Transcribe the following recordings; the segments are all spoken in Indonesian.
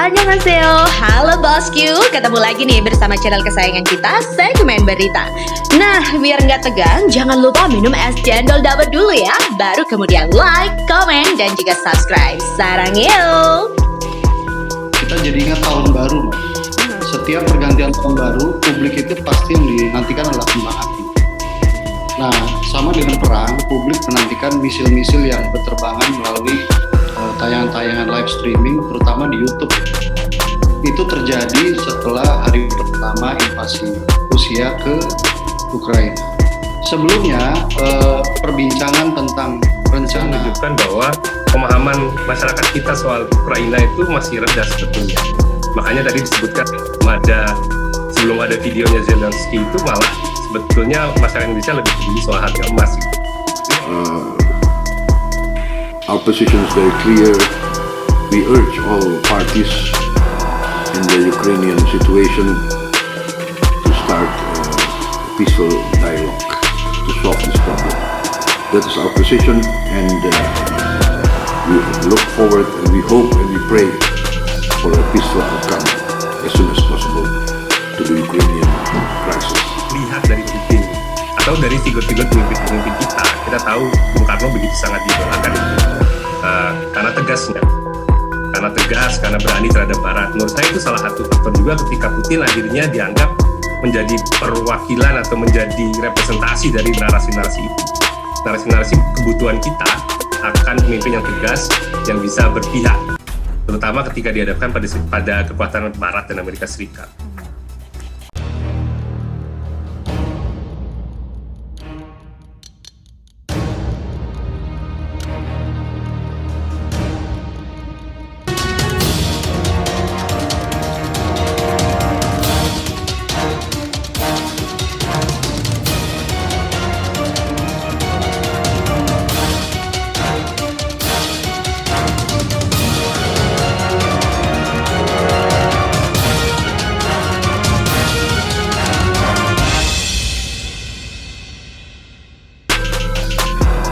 Annyeonghaseyo, halo bosku. Ketemu lagi nih bersama channel kesayangan kita, Segmen Berita. Nah, biar nggak tegang, jangan lupa minum es cendol dawet dulu ya. Baru kemudian like, komen, dan juga subscribe. Sarangyo. Kita jadi ingat tahun baru, Mbak. Setiap pergantian tahun baru, publik itu pasti yang dinantikan adalah kembang api. Nah, sama dengan perang, publik menantikan misil-misil yang berterbangan melalui tayangan-tayangan live streaming, terutama di YouTube. Itu terjadi setelah hari pertama invasi Rusia ke Ukraina. Sebelumnya, perbincangan tentang rencana menunjukkan bahwa pemahaman masyarakat kita soal Ukraina itu masih rendah sebetulnya. Makanya tadi disebutkan sebelum ada videonya Zelensky itu malah sebetulnya masyarakat Indonesia lebih peduli soal harga emas. Our position is very clear. We urge all parties in the Ukrainian situation to start a peaceful dialogue to solve this problem. That is our position, and we look forward and we hope and we pray for a peaceful outcome as soon as possible to the Ukrainian crisis. Lihat dari Putin atau dari figur-figur pemimpin kita tahu Bung Karno begitu sangat diidolakan karena tegas, karena berani terhadap Barat. Menurut saya itu salah satu faktor juga ketika Putin akhirnya dianggap menjadi perwakilan atau menjadi representasi dari narasi-narasi itu. Narasi-narasi kebutuhan kita akan pemimpin yang tegas, yang bisa berpihak, terutama ketika dihadapkan pada kekuatan Barat dan Amerika Serikat.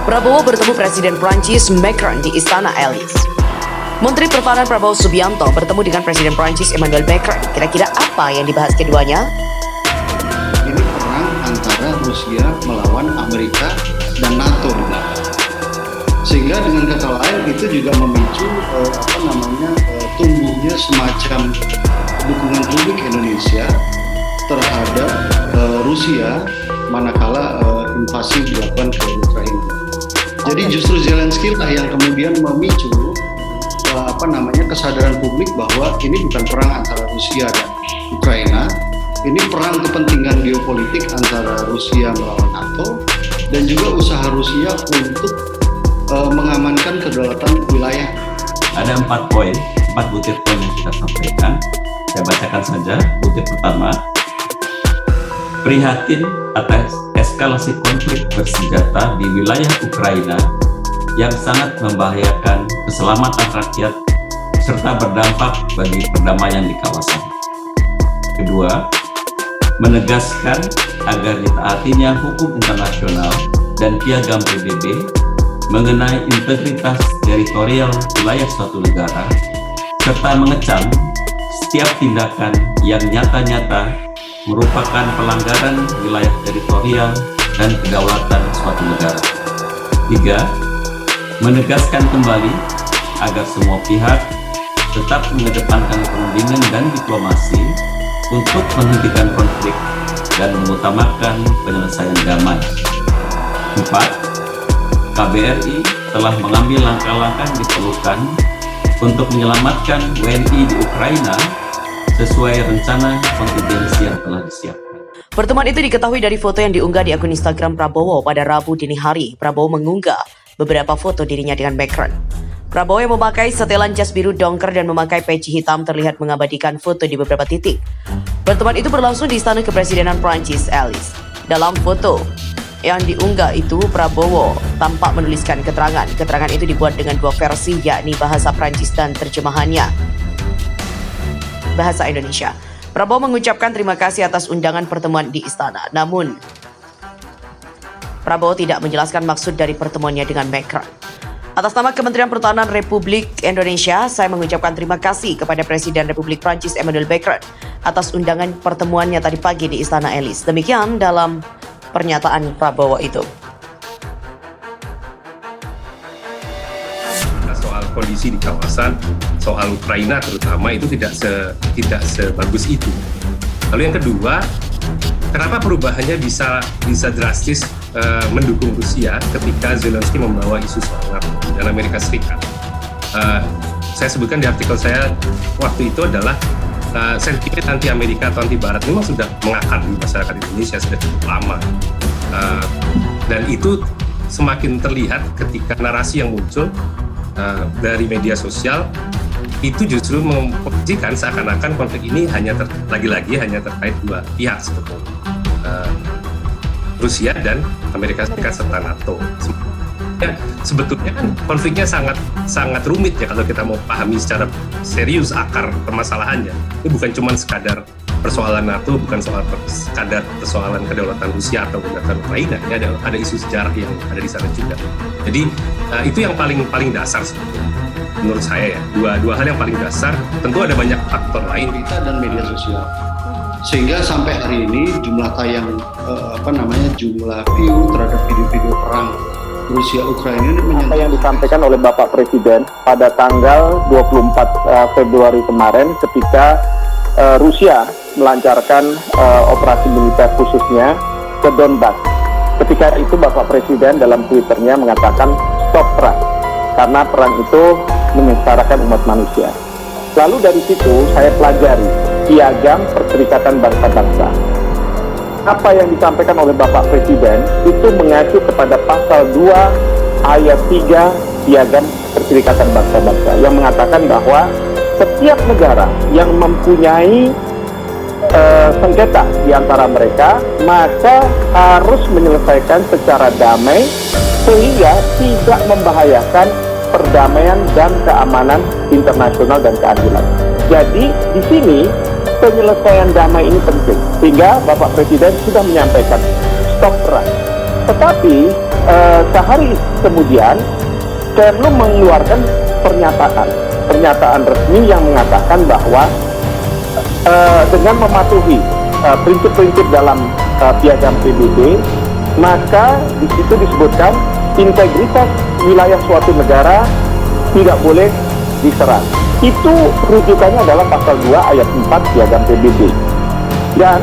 Prabowo bertemu Presiden Prancis Macron di Istana Elys. Menteri Pertahanan Prabowo Subianto bertemu dengan Presiden Prancis Emmanuel Macron. Kira-kira apa yang dibahas keduanya? ini perang antara Rusia melawan Amerika dan NATO di belakang. Sehingga dengan kata lain itu juga memicu tumbuhnya semacam dukungan publik Indonesia terhadap Rusia manakala invasi dilakukan ke Ukraina. Jadi justru Zelensky lah yang kemudian memicu kesadaran publik bahwa ini bukan perang antara Rusia dan Ukraina, ini perang kepentingan geopolitik antara Rusia melawan NATO dan juga usaha Rusia untuk mengamankan kedaulatan wilayah. Ada 4 butir poin yang kita sampaikan. Saya bacakan saja. Butir pertama, prihatin atas eskalasi konflik bersenjata di wilayah Ukraina yang sangat membahayakan keselamatan rakyat serta berdampak bagi perdamaian di kawasan. Kedua, menegaskan agar ditaatinya hukum internasional dan piagam PBB mengenai integritas teritorial wilayah suatu negara, serta mengecam setiap tindakan yang nyata-nyata merupakan pelanggaran wilayah teritorial dan kedaulatan suatu negara. 3. Menegaskan kembali agar semua pihak tetap mengedepankan perundingan dan diplomasi untuk menghentikan konflik dan mengutamakan penyelesaian damai. 4. KBRI telah mengambil langkah-langkah yang diperlukan untuk menyelamatkan WNI di Ukraina sesuai rencana kontingensi yang telah disiapkan. Pertemuan itu diketahui dari foto yang diunggah di akun Instagram Prabowo pada Rabu dini hari. Prabowo mengunggah beberapa foto dirinya dengan Macron. Prabowo yang memakai setelan jas biru dongker dan memakai peci hitam terlihat mengabadikan foto di beberapa titik. Pertemuan itu berlangsung di Istana Kepresidenan Prancis Elys. Dalam foto yang diunggah itu, Prabowo tampak menuliskan keterangan. Keterangan itu dibuat dengan 2 versi, yakni bahasa Prancis dan terjemahannya bahasa Indonesia. Prabowo mengucapkan terima kasih atas undangan pertemuan di istana. Namun, Prabowo tidak menjelaskan maksud dari pertemuannya dengan Macron. Atas nama Kementerian Pertahanan Republik Indonesia, saya mengucapkan terima kasih kepada Presiden Republik Prancis Emmanuel Macron atas undangan pertemuannya tadi pagi di Istana Elys. Demikian dalam pernyataan Prabowo itu. Soal kondisi di kawasan, soal Ukraina terutama itu tidak sebagus itu. Lalu yang kedua, kenapa perubahannya bisa drastis mendukung Rusia ketika Zelensky membawa isu soal NATO dan Amerika Serikat? Saya sebutkan di artikel saya waktu itu adalah sentimen anti Amerika atau anti Barat memang sudah mengakar di masyarakat Indonesia sudah cukup lama, dan itu semakin terlihat ketika narasi yang muncul dari media sosial itu justru memposisikan seakan-akan konflik ini lagi-lagi hanya terkait dua pihak sebetulnya, Rusia dan Amerika Serikat serta NATO. Sebetulnya kan konfliknya sangat rumit ya kalau kita mau pahami secara serius akar permasalahannya. Ini bukan cuma sekadar persoalan NATO, bukan sekadar persoalan kedaulatan Rusia atau kedaulatan Ukraina. Ini ada isu sejarah yang ada di sana juga. Jadi itu yang paling dasar sebetulnya menurut saya ya. Dua hal yang paling dasar. Tentu ada banyak faktor lain. Berita dan media sosial. Sehingga sampai hari ini jumlah tayang jumlah view terhadap video-video perang Rusia Ukraina ini apa yang disampaikan oleh Bapak Presiden pada tanggal 24 Februari kemarin ketika Rusia melancarkan operasi militer khususnya ke Donbas. Ketika itu Bapak Presiden dalam Twitternya mengatakan stop perang karena perang itu menyengsarakan umat manusia. Lalu dari situ saya pelajari piagam Perserikatan Bangsa-Bangsa. Apa yang disampaikan oleh Bapak Presiden itu mengacu kepada pasal 2 ayat 3 piagam Perserikatan Bangsa-Bangsa yang mengatakan bahwa setiap negara yang mempunyai sengketa di antara mereka maka harus menyelesaikan secara damai sehingga tidak membahayakan perdamaian dan keamanan internasional dan keadilan. Jadi di sini penyelesaian damai ini penting, sehingga Bapak Presiden sudah menyampaikan stop perang. Tetapi sehari kemudian Kemlu mengeluarkan pernyataan resmi yang mengatakan bahwa dengan mematuhi prinsip-prinsip dalam piagam PBB, maka di situ disebutkan integritas wilayah suatu negara tidak boleh diserang. Itu rujukannya adalah pasal 2 ayat 4 piagam PBB. Dan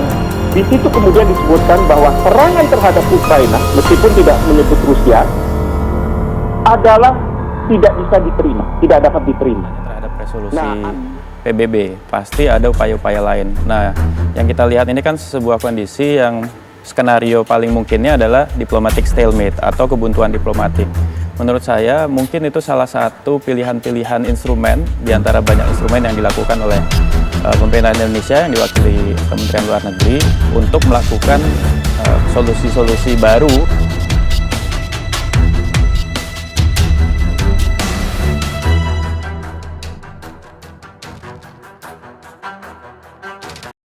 di situ kemudian disebutkan bahwa serangan terhadap Ukraina, meskipun tidak menyebut Rusia, adalah tidak bisa diterima, tidak dapat diterima. Terhadap resolusi PBB, pasti ada upaya-upaya lain. Nah, yang kita lihat ini kan sebuah kondisi yang skenario paling mungkinnya adalah diplomatic stalemate atau kebuntuan diplomatik. Menurut saya mungkin itu salah satu pilihan-pilihan instrumen di antara banyak instrumen yang dilakukan oleh pemerintahan Indonesia yang diwakili Kementerian Luar Negeri untuk melakukan solusi-solusi baru